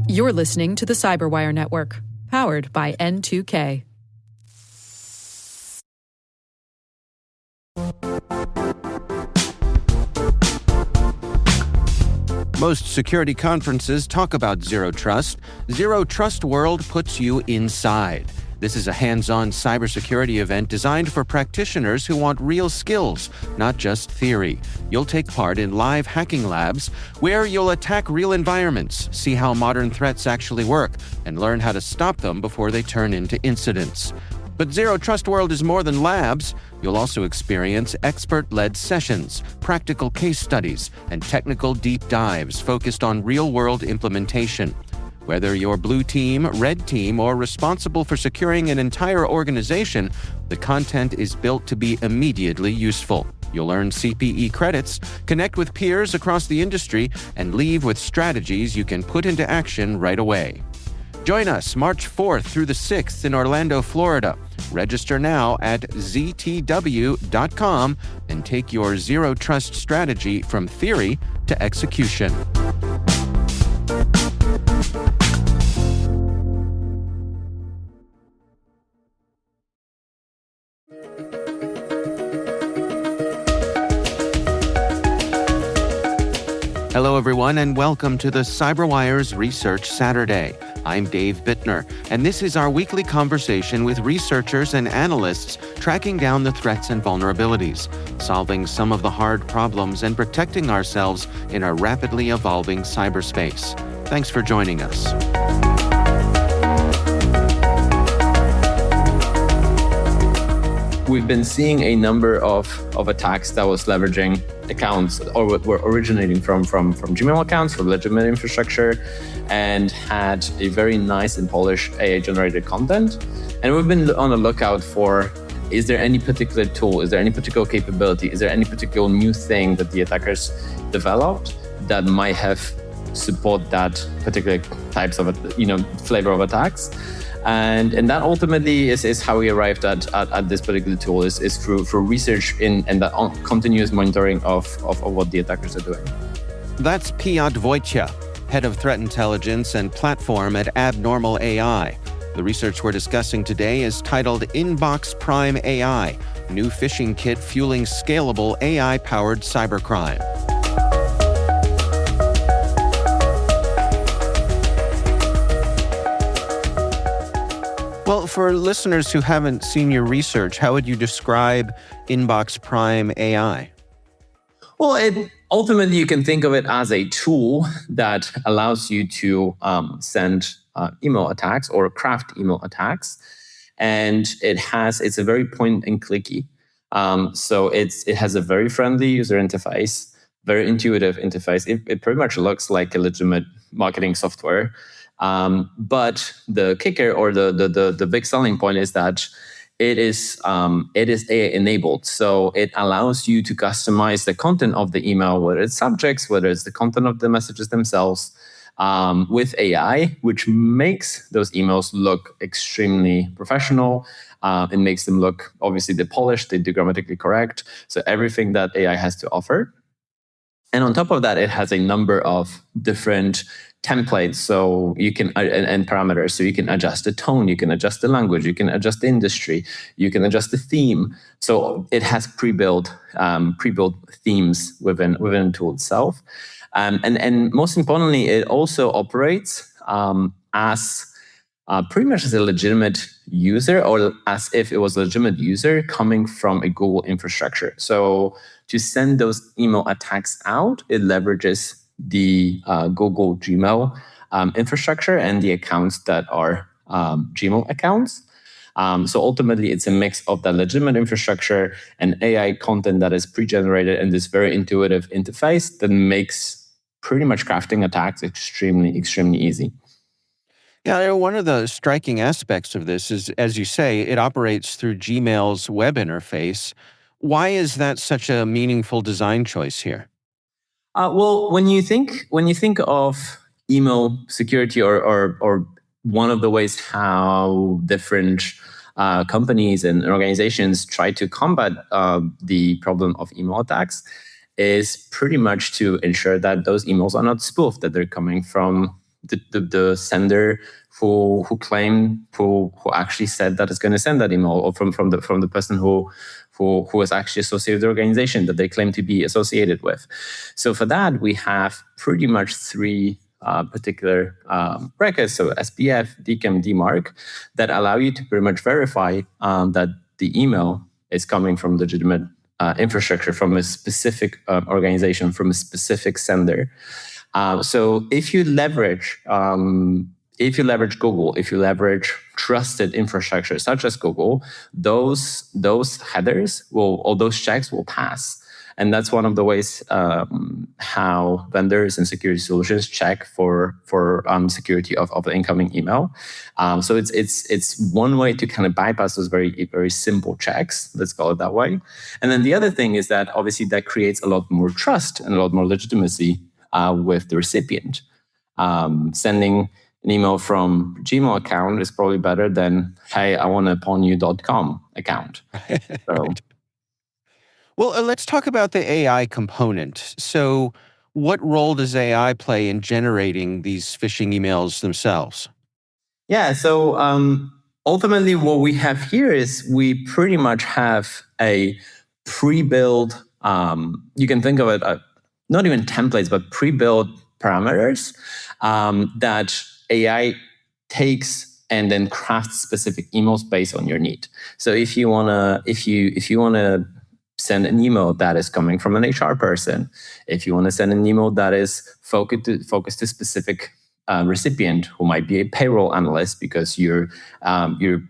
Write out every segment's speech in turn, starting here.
You're listening to the Cyberwire Network, powered by N2K. Most security conferences talk about Zero Trust. Zero Trust World puts you inside. This is a hands-on cybersecurity event designed for practitioners who want real skills, not just theory. You'll take part in live hacking labs where you'll attack real environments, see how modern threats actually work, and learn how to stop them before they turn into incidents. But Zero Trust World is more than labs. You'll also experience expert-led sessions, practical case studies, and technical deep dives focused on real-world implementation. Whether you're blue team, red team, or responsible for securing an entire organization, the content is built to be immediately useful. You'll earn CPE credits, connect with peers across the industry, and leave with strategies you can put into action right away. Join us March 4th through the 6th in Orlando, Florida. Register now at ztw.com and take your Zero Trust strategy from theory to execution. Hello, everyone, and welcome to the CyberWire's Research Saturday. I'm Dave Bittner, and this is our weekly conversation with researchers and analysts tracking down the threats and vulnerabilities, solving some of the hard problems, and protecting ourselves in a rapidly evolving cyberspace. Thanks for joining us. We've been seeing a number of attacks that was leveraging accounts or were originating from Gmail accounts, from legitimate infrastructure, and had a very nice and polished AI-generated content. And we've been on the lookout for, is there any particular tool, is there any particular capability, is there any particular new thing that the attackers developed that might have support that particular types of, flavor of attacks. And that ultimately is how we arrived at this particular tool is through research and the continuous monitoring of what the attackers are doing. That's Piotr Wojcia, head of threat intelligence and platform at Abnormal AI. The research we're discussing today is titled Inbox Prime AI, New Phishing Kit Fueling Scalable AI-Powered Cybercrime. Well, for listeners who haven't seen your research, how would you describe Inbox Prime AI? Well, ultimately, you can think of it as a tool that allows you to send email attacks or craft email attacks. And it's a very point and clicky. So it has a very friendly user interface, very intuitive interface. It pretty much looks like a legitimate marketing software. But the kicker or the big selling point is that it is AI enabled. So it allows you to customize the content of the email, whether it's subjects, whether it's the content of the messages themselves, with AI, which makes those emails look extremely professional. It makes them look, obviously, they're polished, they're grammatically correct. So everything that AI has to offer. And on top of that, it has a number of different templates, so you can and parameters, so you can adjust the tone, you can adjust the language, you can adjust the industry, you can adjust the theme. So it has pre-built themes within the tool itself, and most importantly, it also operates as pretty much as a legitimate user, or as if it was a legitimate user coming from a Google infrastructure. So to send those email attacks out, it leverages the Google Gmail infrastructure and the accounts that are Gmail accounts. So ultimately, it's a mix of the legitimate infrastructure and AI content that is pre-generated in this very intuitive interface that makes pretty much crafting attacks extremely, extremely easy. Yeah, one of the striking aspects of this is, as you say, it operates through Gmail's web interface. Why is that such a meaningful design choice here? Well, when you think of email security, or one of the ways how different companies and organizations try to combat the problem of email attacks, is pretty much to ensure that those emails are not spoofed, that they're coming from the sender who actually said that it's going to send that email, or from the person who is actually associated with the organization that they claim to be associated with. So for that, we have pretty much three particular brackets, so SPF, DKIM, DMARC, that allow you to pretty much verify that the email is coming from legitimate infrastructure, from a specific organization, from a specific sender. So if you leverage Google, if you leverage trusted infrastructure such as Google, those headers or those checks will pass. And that's one of the ways how vendors and security solutions check for security of the incoming email. So it's one way to kind of bypass those very, very simple checks. Let's call it that way. And then the other thing is that obviously that creates a lot more trust and a lot more legitimacy with the recipient. Sending an email from Gmail account is probably better than, hey, I want a pawnyou.com account. So. Right. Well, let's talk about the AI component. So what role does AI play in generating these phishing emails themselves? Yeah, so ultimately what we have here is we pretty much have a pre-built, you can think of it, not even templates, but pre-built parameters that AI takes and then crafts specific emails based on your need. So if you wanna send an email that is coming from an HR person, if you want to send an email that is focused to specific recipient who might be a payroll analyst because you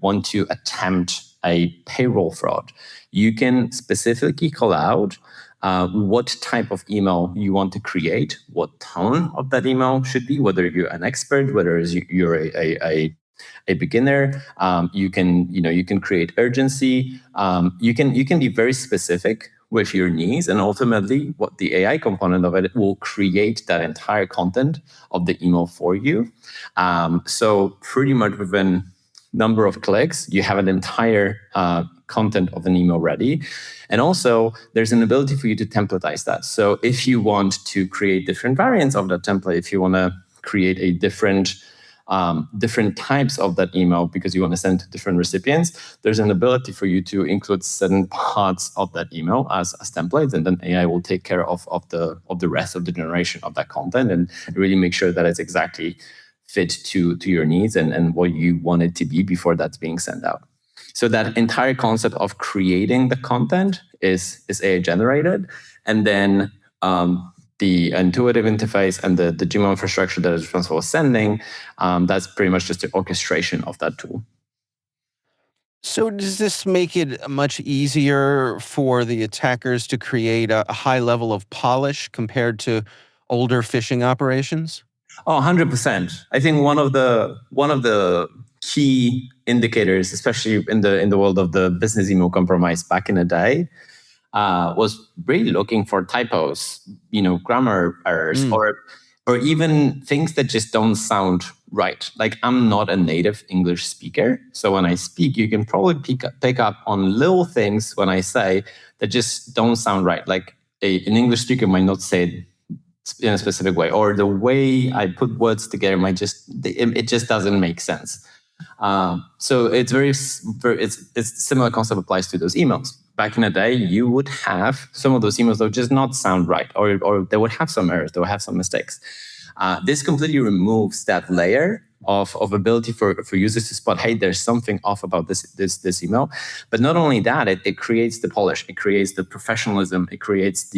want to attempt a payroll fraud, you can specifically call out what type of email you want to create, what tone of that email should be, whether you're an expert, whether you're a beginner. You can create urgency. You can be very specific with your needs, and ultimately, what the AI component of it will create that entire content of the email for you. So pretty much within number of clicks, you have an entire content of an email ready. And also, there's an ability for you to templatize that. So if you want to create different variants of that template, if you want to create a different types of that email because you want to send to different recipients, there's an ability for you to include certain parts of that email as templates, and then AI will take care of the rest of the generation of that content and really make sure that it's exactly fit to your needs and what you want it to be before that's being sent out. So that entire concept of creating the content is AI generated, and then the intuitive interface and the Gmail infrastructure that is responsible for sending, that's pretty much just the orchestration of that tool. So does this make it much easier for the attackers to create a high level of polish compared to older phishing operations? Oh, 100%. I think one of the key indicators, especially in the world of the business email compromise back in the day, was really looking for typos, grammar errors, or even things that just don't sound right. Like, I'm not a native English speaker, so when I speak, you can probably pick up on little things when I say that just don't sound right. Like an English speaker might not say it in a specific way, or the way I put words together it just doesn't make sense. So it's it's similar concept applies to those emails. Back in the day, you would have some of those emails that would just not sound right, or they would have some errors, they would have some mistakes. This completely removes that layer of ability for users to spot, hey, there's something off about this email. But not only that, it creates the polish, it creates the professionalism, it creates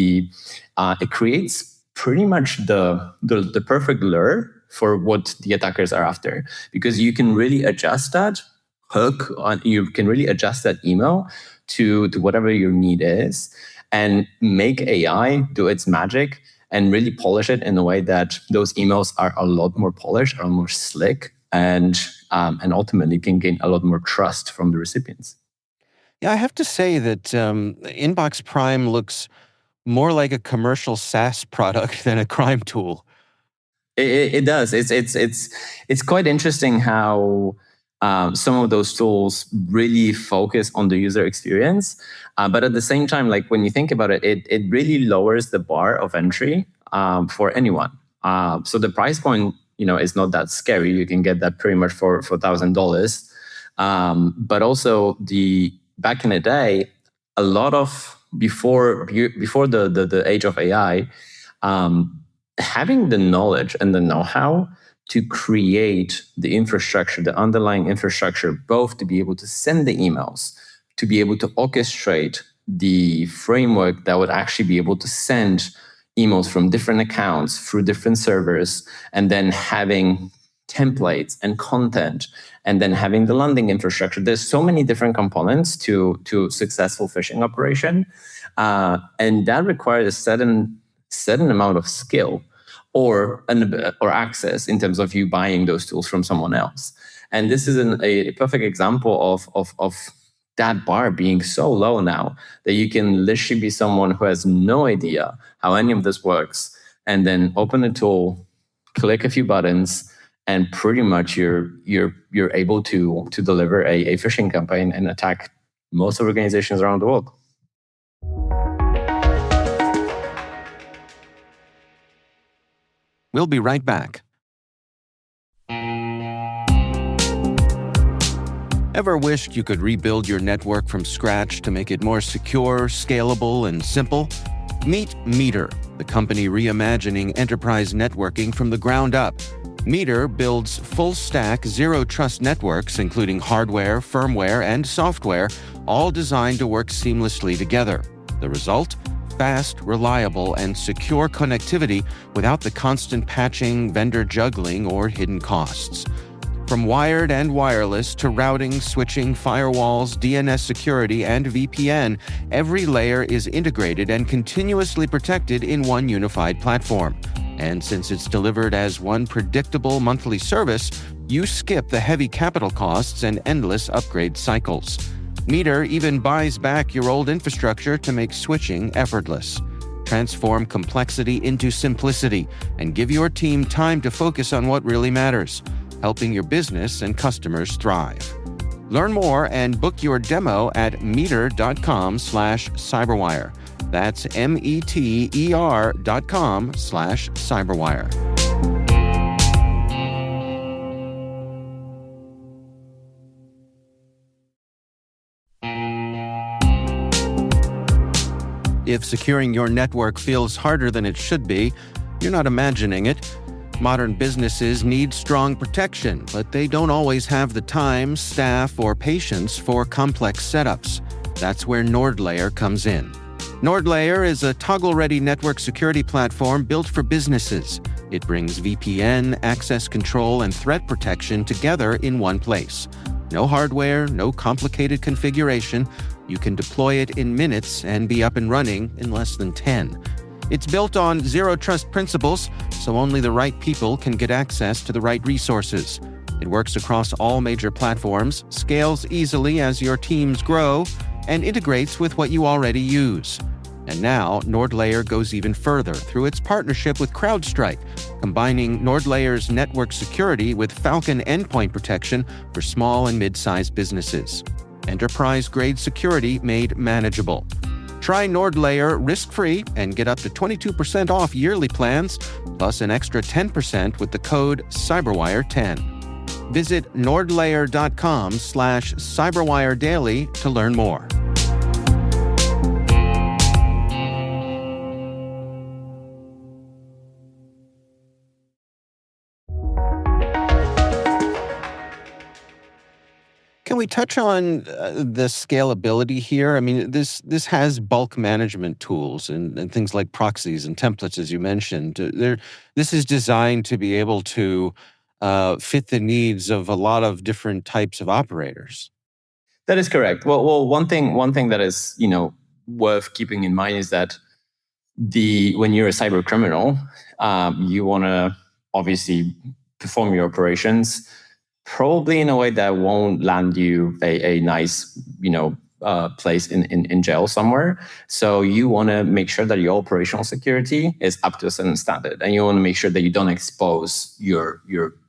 pretty much the perfect lure for what the attackers are after, because you can really adjust that hook, you can really adjust that email to whatever your need is, and make AI do its magic and really polish it in a way that those emails are a lot more polished, are more slick, and ultimately can gain a lot more trust from the recipients. Yeah, I have to say that Inbox Prime looks more like a commercial SaaS product than a crime tool. It does. It's quite interesting how Some of those tools really focus on the user experience, but at the same time, like when you think about it, it really lowers the bar of entry for anyone. So the price point, is not that scary. You can get that pretty much for $1,000. But also back in the day, a lot of before the age of AI, having the knowledge and the know-how to create the infrastructure, the underlying infrastructure, both to be able to send the emails, to be able to orchestrate the framework that would actually be able to send emails from different accounts through different servers, and then having templates and content, and then having the landing infrastructure. There's so many different components to successful phishing operation, and that requires a certain amount of skill or access in terms of you buying those tools from someone else. And this is a perfect example of that bar being so low now that you can literally be someone who has no idea how any of this works, and then open a tool, click a few buttons, and pretty much you're able to deliver a phishing campaign and attack most organizations around the world. We'll be right back. Ever wished you could rebuild your network from scratch to make it more secure, scalable, and simple? Meet Meter, the company reimagining enterprise networking from the ground up. Meter builds full-stack, zero-trust networks, including hardware, firmware, and software, all designed to work seamlessly together. The result? Fast, reliable, and secure connectivity without the constant patching, vendor juggling, or hidden costs. From wired and wireless to routing, switching, firewalls, DNS security, and VPN, every layer is integrated and continuously protected in one unified platform. And since it's delivered as one predictable monthly service, you skip the heavy capital costs and endless upgrade cycles. Meter even buys back your old infrastructure to make switching effortless. Transform complexity into simplicity and give your team time to focus on what really matters, helping your business and customers thrive. Learn more and book your demo at meter.com/cyberwire. That's meter.com/cyberwire. If securing your network feels harder than it should be, you're not imagining it. Modern businesses need strong protection, but they don't always have the time, staff, or patience for complex setups. That's where NordLayer comes in. NordLayer is a toggle-ready network security platform built for businesses. It brings VPN, access control, and threat protection together in one place. No hardware, no complicated configuration. You can deploy it in minutes and be up and running in less than 10. It's built on zero-trust principles, so only the right people can get access to the right resources. It works across all major platforms, scales easily as your teams grow, and integrates with what you already use. And now, NordLayer goes even further through its partnership with CrowdStrike, combining NordLayer's network security with Falcon endpoint protection for small and mid-sized businesses. Enterprise-grade security made manageable. Try NordLayer risk-free and get up to 22% off yearly plans, plus an extra 10% with the code CyberWire10. Visit nordlayer.com/cyberwiredaily to learn more. Can we touch on the scalability here? I mean, this has bulk management tools and things like proxies and templates, as you mentioned. This is designed to be able to fit the needs of a lot of different types of operators. That is correct. Well, one thing that is worth keeping in mind is that when you're a cyber criminal, you want to obviously perform your operations probably in a way that won't land you a nice place in jail somewhere. So you want to make sure that your operational security is up to a certain standard, and you want to make sure that you don't expose your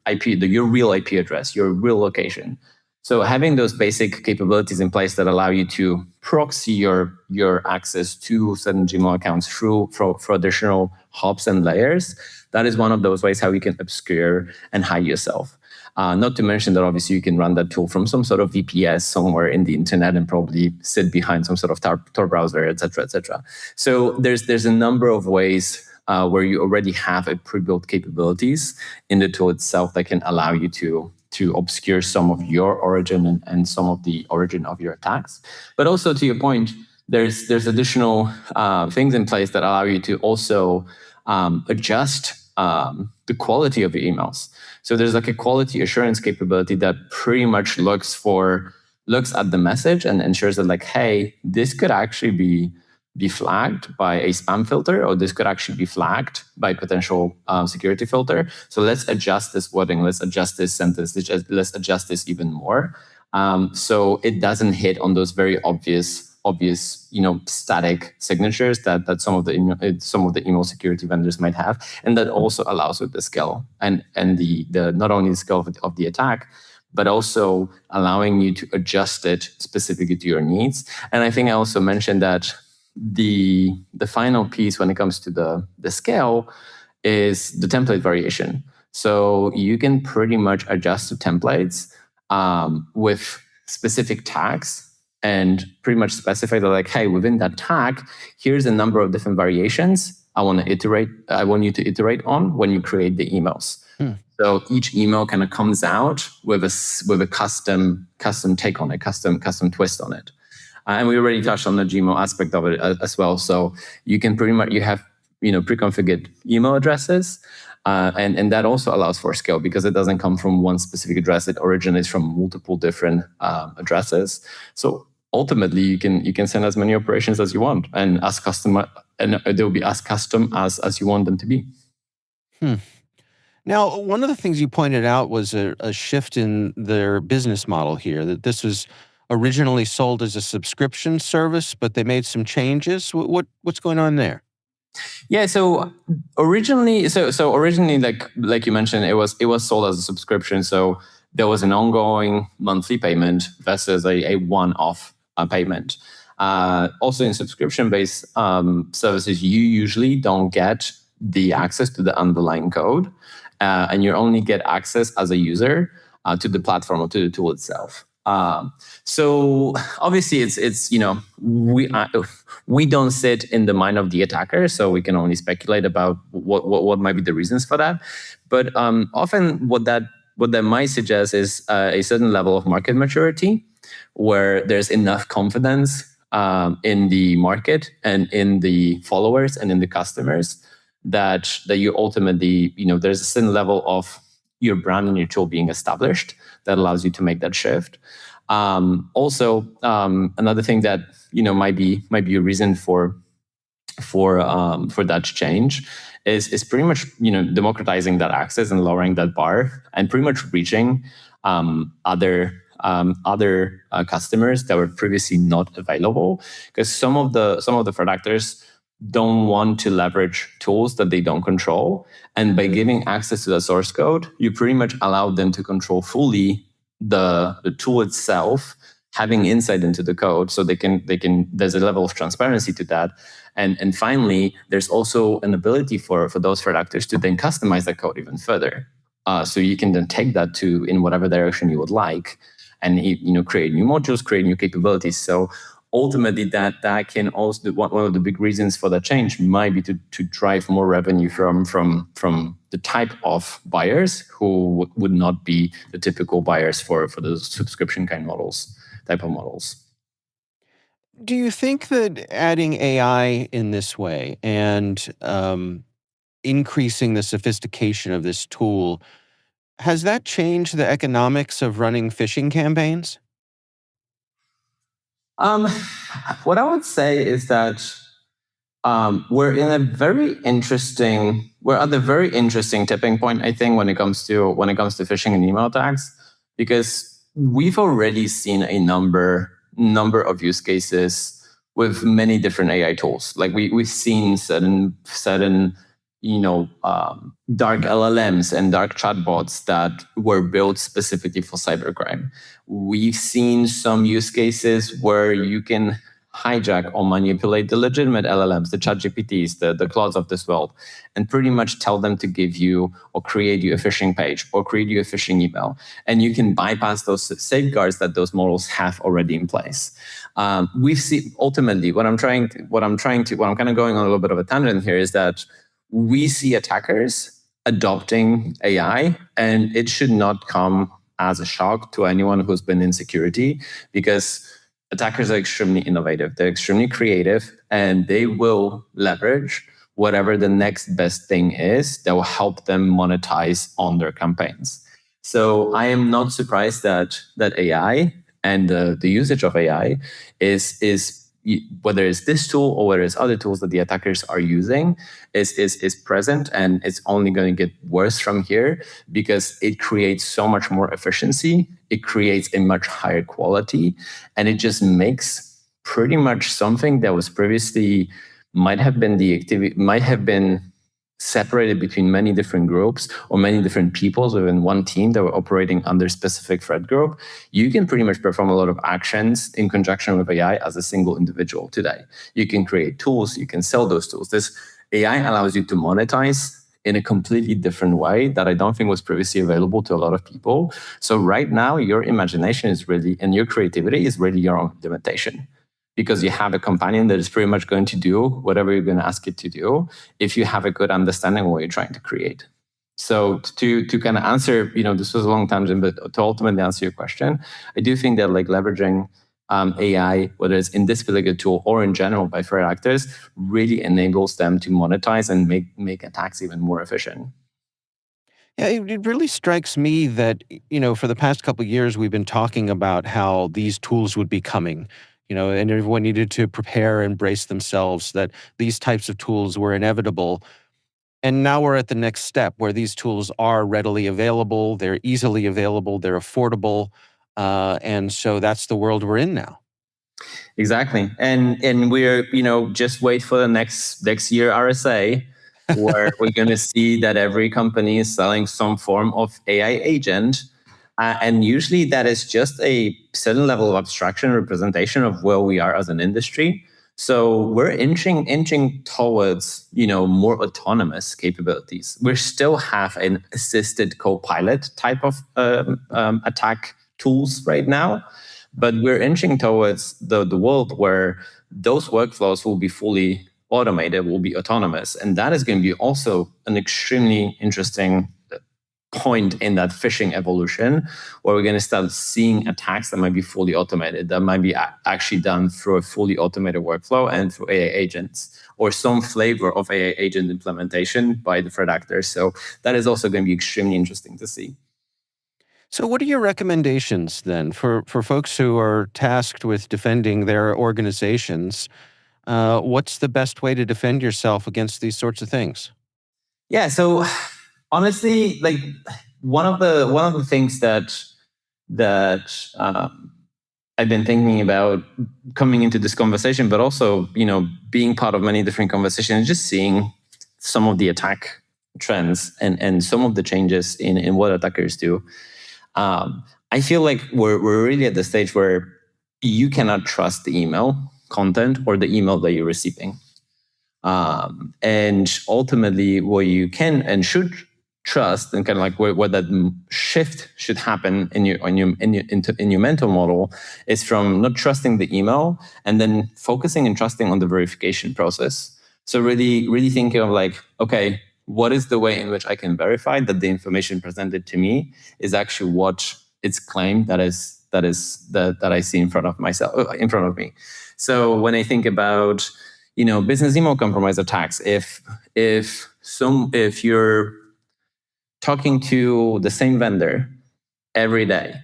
IP, your real IP address, your real location So having those basic capabilities in place that allow you to proxy your access to certain Gmail accounts through for additional hops and layers, that is one of those ways how you can obscure and hide yourself. Not to mention that obviously you can run that tool from some sort of VPS somewhere in the internet and probably sit behind some sort of Tor browser, et cetera, et cetera. So there's a number of ways where you already have a pre-built capabilities in the tool itself that can allow you to obscure some of your origin and some of the origin of your attacks. But also to your point, there's additional things in place that allow you to also adjust the quality of your emails. So there's like a quality assurance capability that pretty much looks at the message and ensures that like, hey, this could actually be flagged by a spam filter, or this could actually be flagged by potential security filter. So let's adjust this wording, let's adjust this sentence, let's adjust this even more. So it doesn't hit on those very obvious, static signatures that some of the email security vendors might have, and that also allows with the scale and the not only the scale of the attack, but also allowing you to adjust it specifically to your needs. And I think I also mentioned that the final piece when it comes to the scale is the template variation. So you can pretty much adjust the templates with specific tags and pretty much specify that like, hey, within that tag, here's a number of different variations I want you to iterate on when you create the emails. So each email kind of comes out with a custom take on it, custom twist on it. And we already touched on the Gmail aspect of it as well. So you can you have pre-configured email addresses, and that also allows for scale because it doesn't come from one specific address. It originates from multiple different addresses. So ultimately, you can send as many operations as you want, and they'll be as custom as you want them to be. Now, one of the things you pointed out was a shift in their business model here, that this was originally sold as a subscription service, but they made some changes. What's going on there? Yeah, so originally, like you mentioned, it was sold as a subscription. So there was an ongoing monthly payment versus a one-off payment. Also, in subscription-based services, you usually don't get the access to the underlying code, and you only get access as a user to the platform or to the tool itself. So obviously it's we don't sit in the mind of the attacker, so we can only speculate about what might be the reasons for that. But often what that might suggest is a certain level of market maturity, where there's enough confidence in the market and in the followers and in the customers that you ultimately, there's a certain level of your brand and your tool being established that allows you to make that shift. Also, another thing that might be a reason for that change is pretty much democratizing that access and lowering that bar and pretty much reaching other customers that were previously not available, because some of the threat actors don't want to leverage tools that they don't control. And by giving access to the source code, you pretty much allow them to control fully the tool itself, having insight into the code. So they can there's a level of transparency to that. And finally, there's also an ability for those threat actors to then customize the code even further. So you can then take that to in whatever direction you would like, and create new modules, create new capabilities. So ultimately, that can also one of the big reasons for that change might be to drive more revenue from the type of buyers who would not be the typical buyers for those subscription type of models. Do you think that adding AI in this way and increasing the sophistication of this tool, has that changed the economics of running phishing campaigns? What I would say is that we're at the very interesting tipping point, I think, when it comes to phishing and email attacks, because we've already seen a number of use cases with many different AI tools. Like we've seen certain dark LLMs and dark chatbots that were built specifically for cybercrime. We've seen some use cases where you can hijack or manipulate the legitimate LLMs, the ChatGPTs, the Claudes of this world, and pretty much tell them to give you or create you a phishing page or create you a phishing email. And you can bypass those safeguards that those models have already in place. We've seen ultimately what I'm kind of going on a little bit of a tangent here is that we see attackers adopting AI, and it should not come as a shock to anyone who's been in security, because attackers are extremely innovative. They're extremely creative, and they will leverage whatever the next best thing is that will help them monetize on their campaigns. So I am not surprised that AI and the usage of AI is whether it's this tool or whether it's other tools that the attackers are using is present, and it's only going to get worse from here because it creates so much more efficiency. It creates a much higher quality, and it just makes pretty much something that was previously might have been separated between many different groups or many different peoples within one team that were operating under specific threat group. You can pretty much perform a lot of actions in conjunction with AI as a single individual today. You can create tools, you can sell those tools. This AI allows you to monetize in a completely different way that I don't think was previously available to a lot of people. So right now, your imagination is really, and your creativity is really your own limitation, because you have a companion that is pretty much going to do whatever you're going to ask it to do if you have a good understanding of what you're trying to create. So to kind of answer, this was a long tangent, but to ultimately answer your question, I do think that like leveraging AI, whether it's in this particular tool or in general by threat actors, really enables them to monetize and make attacks even more efficient. Yeah, it really strikes me that, for the past couple of years, we've been talking about how these tools would be coming, and everyone needed to prepare and brace themselves that these types of tools were inevitable. And now we're at the next step where these tools are readily available, they're easily available, they're affordable. And so that's the world we're in now. Exactly. And we're, just wait for the next year RSA, where we're going to see that every company is selling some form of AI agent. And usually that is just a certain level of abstraction representation of where we are as an industry. So we're inching towards, more autonomous capabilities. We still have an assisted co-pilot type of attack tools right now, but we're inching towards the world where those workflows will be fully automated, will be autonomous. And that is going to be also an extremely interesting point in that phishing evolution, where we're going to start seeing attacks that might be fully automated, that might be actually done through a fully automated workflow and through AI agents, or some flavor of AI agent implementation by the threat actors. So that is also going to be extremely interesting to see. So what are your recommendations then for folks who are tasked with defending their organizations? What's the best way to defend yourself against these sorts of things? Yeah, so honestly, like one of the things that I've been thinking about coming into this conversation, but also being part of many different conversations, just seeing some of the attack trends and some of the changes in what attackers do. I feel like we're really at the stage where you cannot trust the email content or the email that you're receiving. And ultimately, what you can and should trust, and kind of like where that shift should happen in your mental model, is from not trusting the email and then focusing and trusting on the verification process. So really thinking of like, okay, what is the way in which I can verify that the information presented to me is actually what it's claimed that I see in front of me. So when I think about business email compromise attacks, if you're talking to the same vendor every day,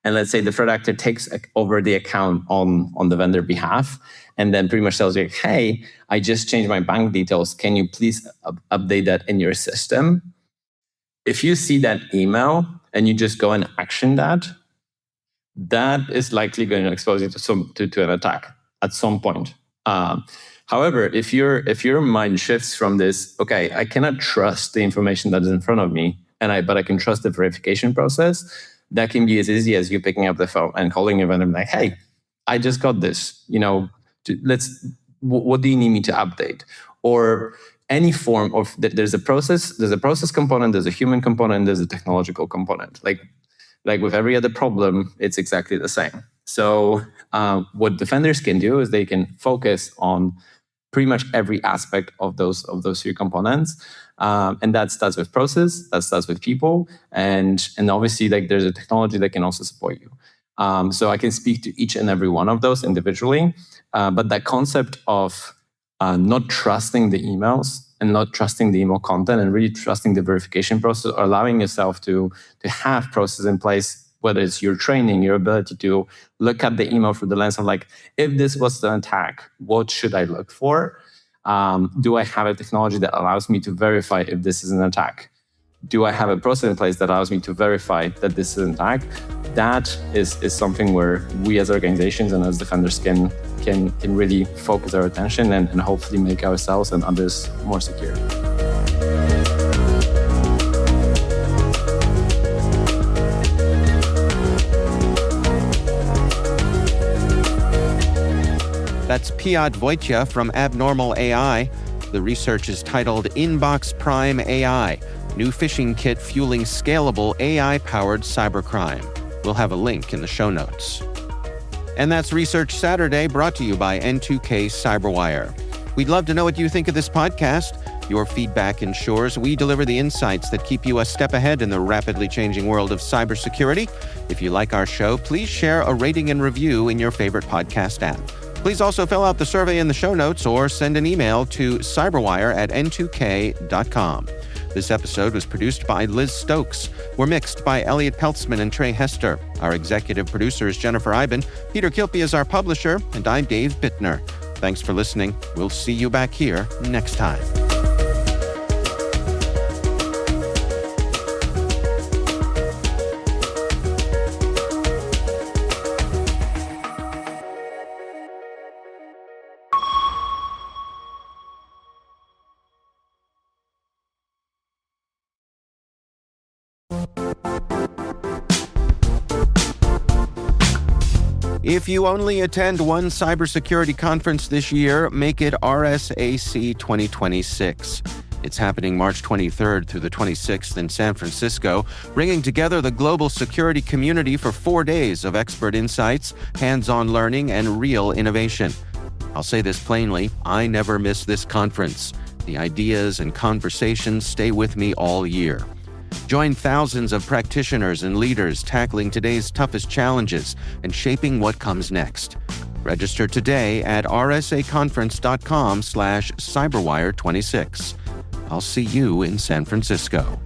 and let's say the threat actor takes over the account on the vendor behalf, and then pretty much tells you, hey, I just changed my bank details. Can you please update that in your system? If you see that email and you just go and action that is likely going to expose you to an attack at some point. However, if your mind shifts from this, okay, I cannot trust the information that is in front of me, but I can trust the verification process, that can be as easy as you picking up the phone and calling your vendor and like, hey, I just got this. What do you need me to update? Or any form of there's a process component, there's a human component, there's a technological component. Like with every other problem, it's exactly the same. So what defenders can do is they can focus on pretty much every aspect of those three components, and that starts with process, that starts with people, and obviously like there's a technology that can also support you. So I can speak to each and every one of those individually, but that concept of not trusting the emails and not trusting the email content and really trusting the verification process, or allowing yourself to have process in place, whether it's your training, your ability to look at the email through the lens of like, if this was an attack, what should I look for? Do I have a technology that allows me to verify if this is an attack? Do I have a process in place that allows me to verify that this is an attack? That is something where we as organizations and as defenders can really focus our attention and hopefully make ourselves and others more secure. That's Piotr Wojcia from Abnormal AI. The research is titled Inbox Prime AI, New Phishing Kit Fueling Scalable AI-Powered Cybercrime. We'll have a link in the show notes. And that's Research Saturday, brought to you by N2K Cyberwire. We'd love to know what you think of this podcast. Your feedback ensures we deliver the insights that keep you a step ahead in the rapidly changing world of cybersecurity. If you like our show, please share a rating and review in your favorite podcast app. Please also fill out the survey in the show notes or send an email to cyberwire@n2k.com. This episode was produced by Liz Stokes. We're mixed by Elliot Peltzman and Trey Hester. Our executive producer is Jennifer Iben. Peter Kilpie is our publisher, and I'm Dave Bittner. Thanks for listening. We'll see you back here next time. If you only attend one cybersecurity conference this year, make it RSAC 2026. It's happening March 23rd through the 26th in San Francisco, bringing together the global security community for 4 days of expert insights, hands-on learning, and real innovation. I'll say this plainly, I never miss this conference. The ideas and conversations stay with me all year. Join thousands of practitioners and leaders tackling today's toughest challenges and shaping what comes next. Register today at rsaconference.com/cyberwire26. I'll see you in San Francisco.